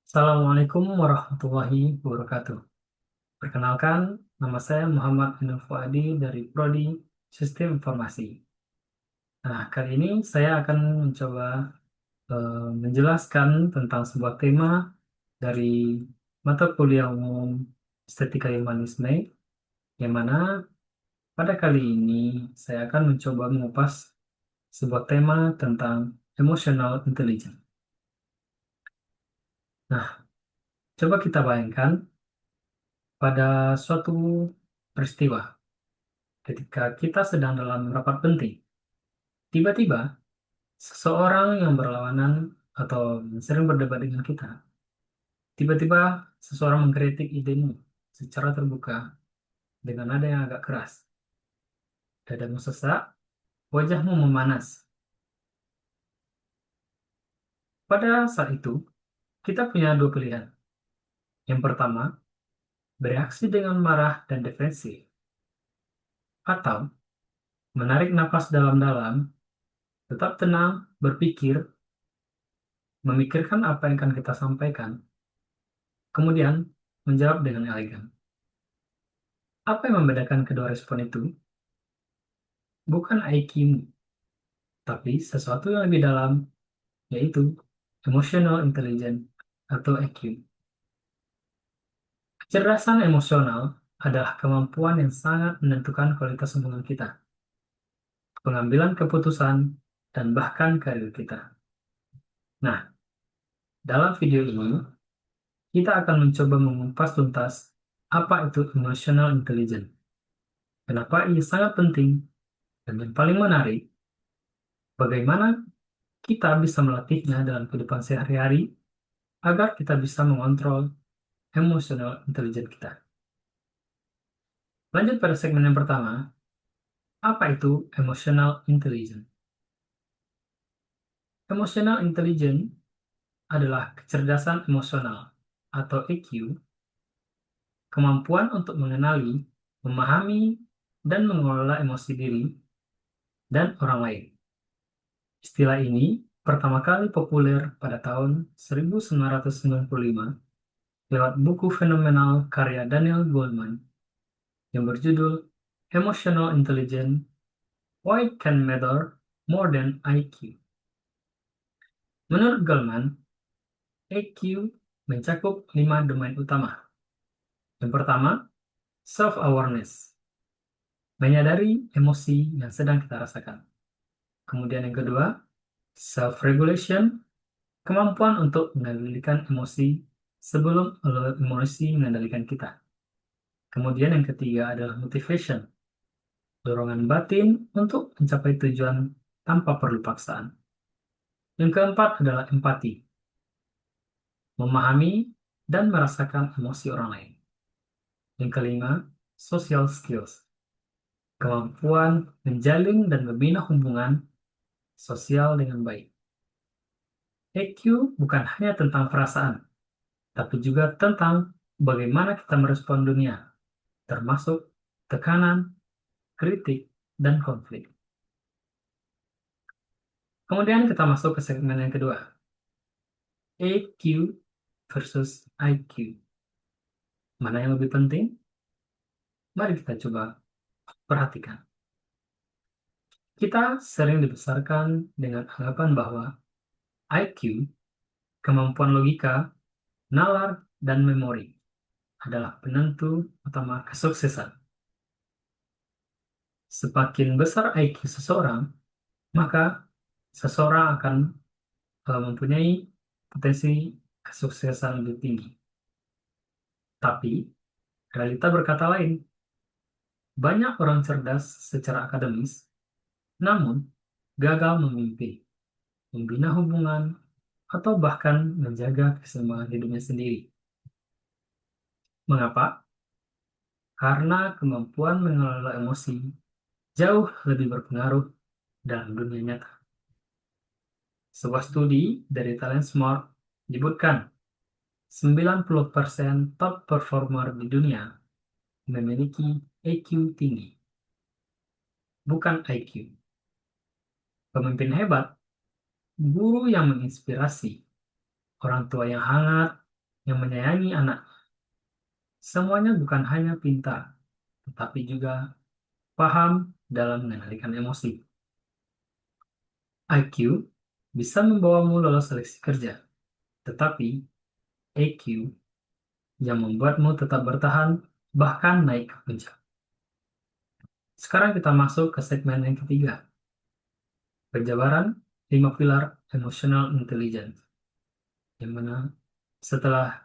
Assalamualaikum warahmatullahi wabarakatuh. Perkenalkan, nama saya Muhammad Ainul Fuadi dari Prodi Sistem Informasi. Nah, kali ini saya akan mencoba menjelaskan tentang sebuah tema dari mata kuliah umum Estetika Humanisme, yang mana pada kali ini saya akan mencoba mengupas sebuah tema tentang emotional intelligence. Nah, coba kita bayangkan pada suatu peristiwa ketika kita sedang dalam rapat penting. Tiba-tiba, seseorang yang berlawanan atau yang sering berdebat dengan kita, tiba-tiba seseorang mengkritik idemu secara terbuka dengan nada yang agak keras. Dadamu sesak, wajahmu memanas. Pada saat itu, kita punya dua pilihan. Yang pertama, bereaksi dengan marah dan defensif, atau menarik napas dalam-dalam, tetap tenang, berpikir, memikirkan apa yang akan kita sampaikan, kemudian menjawab dengan elegan. Apa yang membedakan kedua respon itu? Bukan IQ, tapi sesuatu yang lebih dalam, yaitu emotional intelligence atau EQ. Kecerdasan emosional adalah kemampuan yang sangat menentukan kualitas hubungan kita, pengambilan keputusan, dan bahkan karir kita. Nah, dalam video ini, kita akan mencoba mengupas tuntas apa itu emotional intelligence, kenapa ia sangat penting, dan yang paling menarik, bagaimana kita bisa melatihnya dalam kehidupan sehari-hari agar kita bisa mengontrol emotional intelligence kita. Lanjut pada segmen yang pertama, apa itu emotional intelligence? Emotional intelligence adalah kecerdasan emosional atau EQ, kemampuan untuk mengenali, memahami, dan mengelola emosi diri dan orang lain. Istilah ini pertama kali populer pada tahun 1995 lewat buku fenomenal karya Daniel Goleman yang berjudul Emotional Intelligence: Why It Can Matter More Than IQ. Menurut Goleman, EQ mencakup 5 domain utama. Yang pertama, self-awareness, menyadari emosi yang sedang kita rasakan. Kemudian yang kedua, self-regulation, kemampuan untuk mengendalikan emosi sebelum emosi mengendalikan kita. Kemudian yang ketiga adalah motivation, dorongan batin untuk mencapai tujuan tanpa perlu paksaan. Yang keempat adalah empati, memahami dan merasakan emosi orang lain. Yang kelima, social skills, kemampuan menjalin dan membina hubungan sosial dengan baik. EQ bukan hanya tentang perasaan, tapi juga tentang bagaimana kita merespon dunia, termasuk tekanan, kritik, dan konflik. Kemudian kita masuk ke segmen yang kedua, EQ versus IQ. Mana yang lebih penting? Mari kita coba perhatikan. Kita sering dibesarkan dengan anggapan bahwa IQ, kemampuan logika, nalar, dan memori adalah penentu utama kesuksesan. Semakin besar IQ seseorang, maka seseorang akan mempunyai potensi kesuksesan lebih tinggi. Tapi, realita berkata lain. Banyak orang cerdas secara akademis, namun gagal memimpi, membina hubungan, atau bahkan menjaga keseimbangan hidupnya sendiri. Mengapa? Karena kemampuan mengelola emosi jauh lebih berpengaruh dalam dunia nyata. Sebuah studi dari Talent Smart menyebutkan 90% top performer di dunia memiliki EQ tinggi, bukan IQ. Pemimpin hebat, guru yang menginspirasi, orang tua yang hangat, yang menyayangi anak. Semuanya bukan hanya pintar, tetapi juga paham dalam mengendalikan emosi. IQ bisa membawamu lolos seleksi kerja, tetapi EQ yang membuatmu tetap bertahan, bahkan naik ke puncak. Sekarang kita masuk ke segmen yang ketiga, penjabaran 5 pilar emotional intelligence, yang mana setelah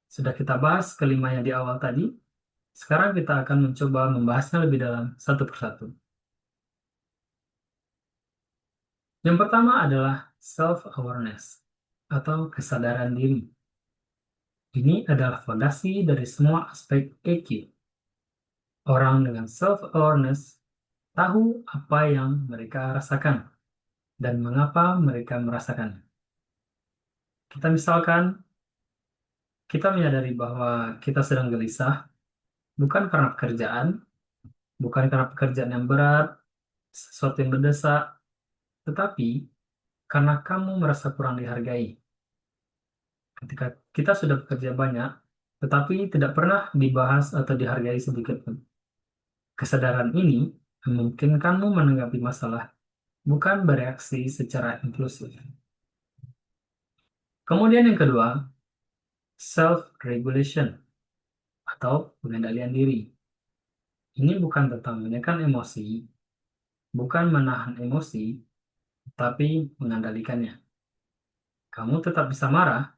sudah kita bahas kelimanya di awal tadi, sekarang kita akan mencoba membahasnya lebih dalam satu persatu. Yang pertama adalah self-awareness atau kesadaran diri. Ini adalah fondasi dari semua aspek EQ. Orang dengan self-awareness tahu apa yang mereka rasakan dan mengapa mereka merasakannya. Kita misalkan, kita menyadari bahwa kita sedang gelisah, bukan karena pekerjaan, bukan karena pekerjaan yang berat, sesuatu yang mendesak, tetapi karena kamu merasa kurang dihargai. Ketika kita sudah bekerja banyak, tetapi tidak pernah dibahas atau dihargai sedikit pun. Kesadaran ini memungkinkanmu menanggapi masalah, bukan bereaksi secara impulsif. Kemudian yang kedua, self-regulation atau pengendalian diri. Ini bukan tentang menekan emosi, bukan menahan emosi, tapi mengendalikannya. Kamu tetap bisa marah,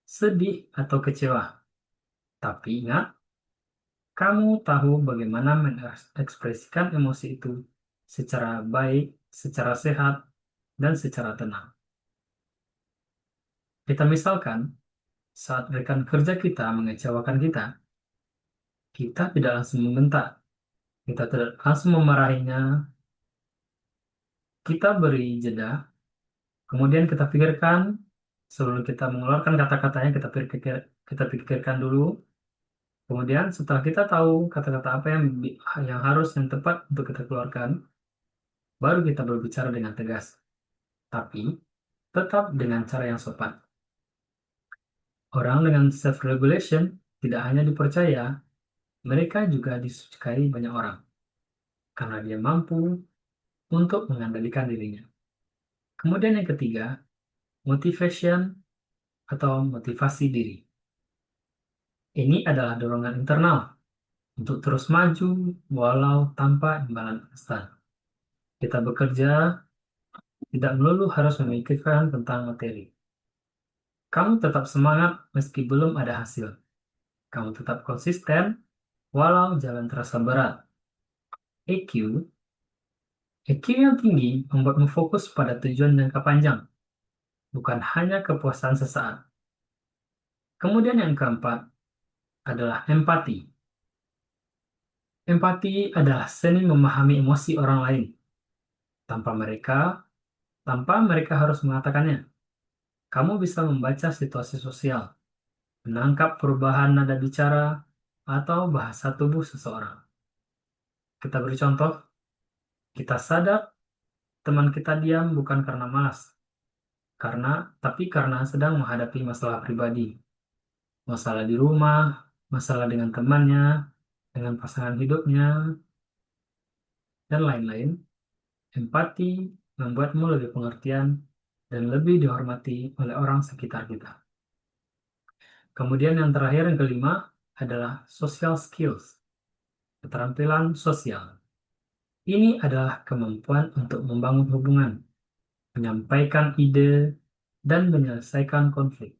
sedih, atau kecewa. Tapi ingat, kamu tahu bagaimana mengekspresikan emosi itu secara baik, secara sehat, dan secara tenang. Kita misalkan, saat rekan kerja kita mengecewakan kita, kita tidak langsung membentak, kita tidak langsung memarahinya, kita beri jeda, kemudian kita pikirkan, sebelum kita mengeluarkan kata-katanya, kita pikirkan dulu. Kemudian setelah kita tahu kata-kata apa yang harus, yang tepat untuk kita keluarkan, baru kita berbicara dengan tegas, tapi tetap dengan cara yang sopan. Orang dengan self-regulation tidak hanya dipercaya, mereka juga disukai banyak orang, karena dia mampu untuk mengendalikan dirinya. Kemudian yang ketiga, motivation atau motivasi diri. Ini adalah dorongan internal untuk terus maju walau tanpa imbalan instan. Kita bekerja tidak melulu harus memikirkan tentang materi. Kamu tetap semangat meski belum ada hasil. Kamu tetap konsisten walau jalan terasa berat. EQ, EQ yang tinggi membuatmu fokus pada tujuan jangka panjang, bukan hanya kepuasan sesaat. Kemudian yang keempat adalah empati. Empati adalah seni memahami emosi orang lain tanpa mereka harus mengatakannya. Kamu bisa membaca situasi sosial, menangkap perubahan nada bicara, atau bahasa tubuh seseorang. Kita beri contoh, kita sadar teman kita diam bukan karena malas, tapi karena sedang menghadapi masalah pribadi, masalah di rumah, masalah dengan temannya, dengan pasangan hidupnya, dan lain-lain. Empati membuatmu lebih pengertian dan lebih dihormati oleh orang sekitar kita. Kemudian yang terakhir, yang kelima, adalah social skills, keterampilan sosial. Ini adalah kemampuan untuk membangun hubungan, menyampaikan ide, dan menyelesaikan konflik.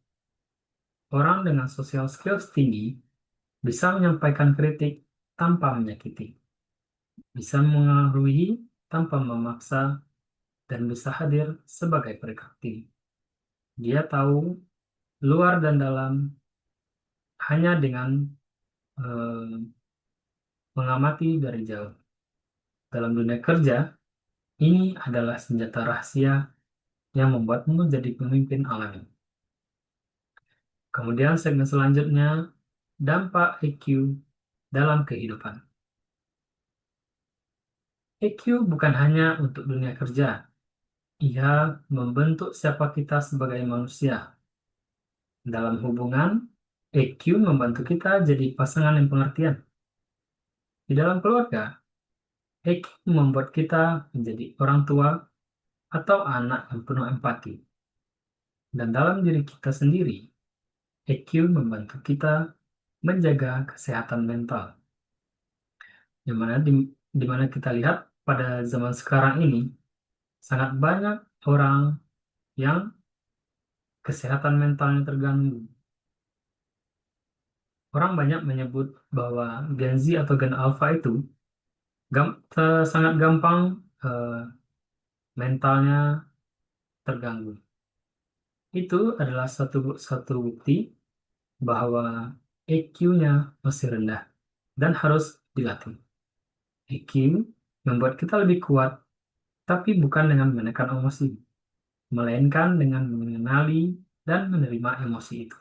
Orang dengan social skills tinggi bisa menyampaikan kritik tanpa menyakiti, bisa mengaruhi tanpa memaksa, dan bisa hadir sebagai perekat. Dia tahu luar dan dalam hanya dengan eh, mengamati dari jauh. Dalam dunia kerja, ini adalah senjata rahasia yang membuatmu jadi pemimpin alami. Kemudian segmen selanjutnya, dampak EQ dalam kehidupan. EQ bukan hanya untuk dunia kerja, ia membentuk siapa kita sebagai manusia. Dalam hubungan, EQ membantu kita jadi pasangan yang pengertian. Di dalam keluarga, EQ membuat kita menjadi orang tua atau anak yang penuh empati. Dan dalam diri kita sendiri, EQ membantu kita menjaga kesehatan mental. Di mana kita lihat pada zaman sekarang ini, sangat banyak orang yang kesehatan mentalnya terganggu. Orang banyak menyebut bahwa Gen Z atau Gen Alpha itu sangat gampang eh, mentalnya terganggu. Itu adalah satu satu bukti bahwa EQ-nya masih rendah dan harus dilatih. EQ membuat kita lebih kuat, tapi bukan dengan menekan emosi, melainkan dengan mengenali dan menerima emosi itu.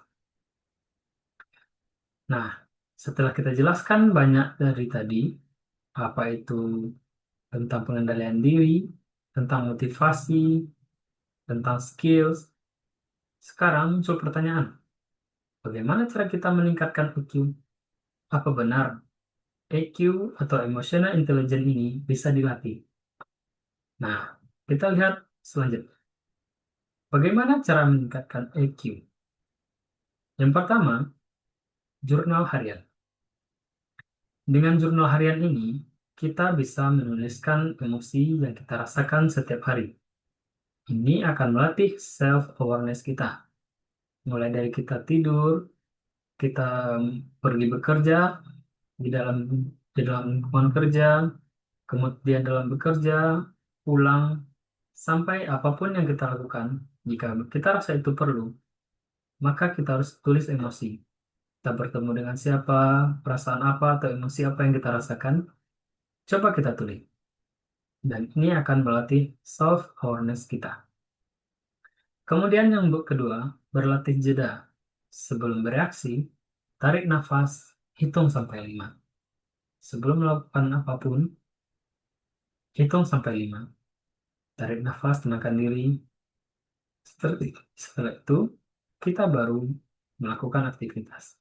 Nah, setelah kita jelaskan banyak dari tadi, apa itu tentang pengendalian diri, tentang motivasi, tentang skills, sekarang muncul pertanyaan, bagaimana cara kita meningkatkan EQ? Apa benar EQ atau emotional intelligence ini bisa dilatih? Nah, kita lihat selanjutnya. Bagaimana cara meningkatkan EQ? Yang pertama, jurnal harian. Dengan jurnal harian ini, kita bisa menuliskan emosi yang kita rasakan setiap hari. Ini akan melatih self-awareness kita. Mulai dari kita tidur, kita pergi bekerja, di dalam lingkungan kerja, kemudian dalam bekerja, pulang, sampai apapun yang kita lakukan. Jika kita rasa itu perlu, maka kita harus tulis emosi. Kita bertemu dengan siapa, perasaan apa, atau emosi apa yang kita rasakan, coba kita tulis. Dan ini akan melatih self-awareness kita. Kemudian yang kedua, berlatih jeda. Sebelum bereaksi, tarik nafas, hitung sampai 5. Sebelum melakukan apapun, hitung sampai 5. Tarik nafas, tenangkan diri. Setelah itu, kita baru melakukan aktivitas.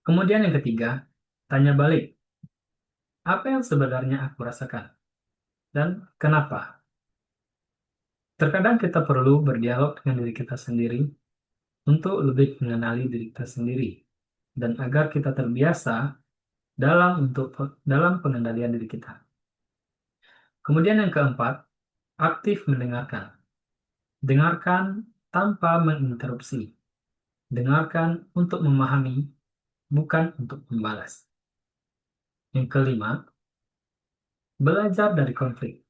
Kemudian yang ketiga, tanya balik. Apa yang sebenarnya aku rasakan? Dan kenapa? Terkadang kita perlu berdialog dengan diri kita sendiri untuk lebih mengenali diri kita sendiri. Dan agar kita terbiasa dalam pengendalian diri kita. Kemudian yang keempat, aktif mendengarkan. Dengarkan tanpa menginterupsi. Dengarkan untuk memahami, bukan untuk membalas. Yang kelima, belajar dari konflik.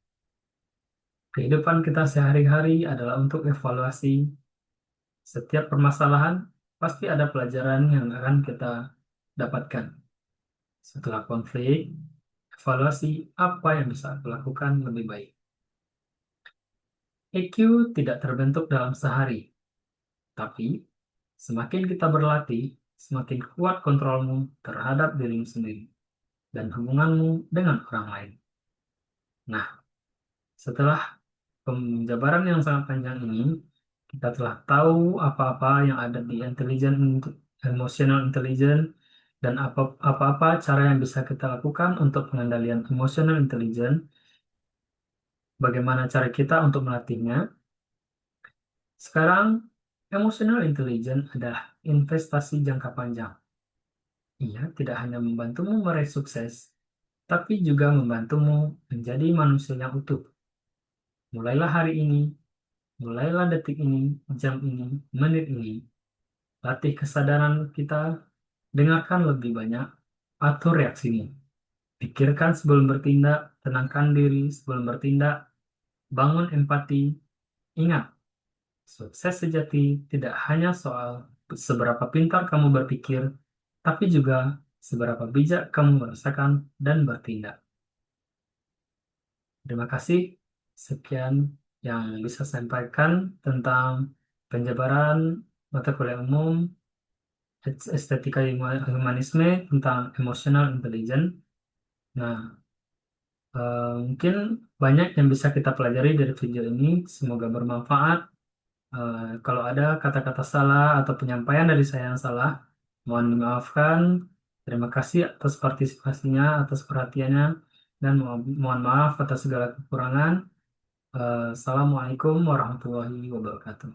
Kehidupan kita sehari-hari adalah untuk evaluasi. Setiap permasalahan pasti ada pelajaran yang akan kita dapatkan. Setelah konflik, evaluasi apa yang bisa aku lakukan lebih baik. EQ tidak terbentuk dalam sehari, tapi semakin kita berlatih, semakin kuat kontrolmu terhadap dirimu sendiri dan hubunganmu dengan orang lain. Nah, setelah penjabaran yang sangat panjang ini, kita telah tahu apa-apa yang ada di emotional intelligence dan apa-apa cara yang bisa kita lakukan untuk pengendalian emotional intelligence, bagaimana cara kita untuk melatihnya. Sekarang, emotional intelligence adalah investasi jangka panjang. Ia tidak hanya membantumu meraih sukses, tapi juga membantumu menjadi manusia yang utuh. Mulailah hari ini, mulailah detik ini, jam ini, menit ini. Latih kesadaran kita, dengarkan lebih banyak, atur reaksimu. Pikirkan sebelum bertindak, tenangkan diri sebelum bertindak, bangun empati. Ingat, sukses sejati tidak hanya soal seberapa pintar kamu berpikir, tapi juga seberapa bijak kamu merasakan dan bertindak. Terima kasih. Sekian yang bisa saya sampaikan tentang penjabaran mata kuliah umum estetika humanisme tentang emotional intelligence. Nah, mungkin banyak yang bisa kita pelajari dari video ini. Semoga bermanfaat. Kalau ada kata-kata salah atau penyampaian dari saya yang salah, Mohon dimaafkan. Terima kasih atas partisipasinya, atas perhatiannya, dan mohon maaf atas segala kekurangan. Assalamualaikum warahmatullahi wabarakatuh.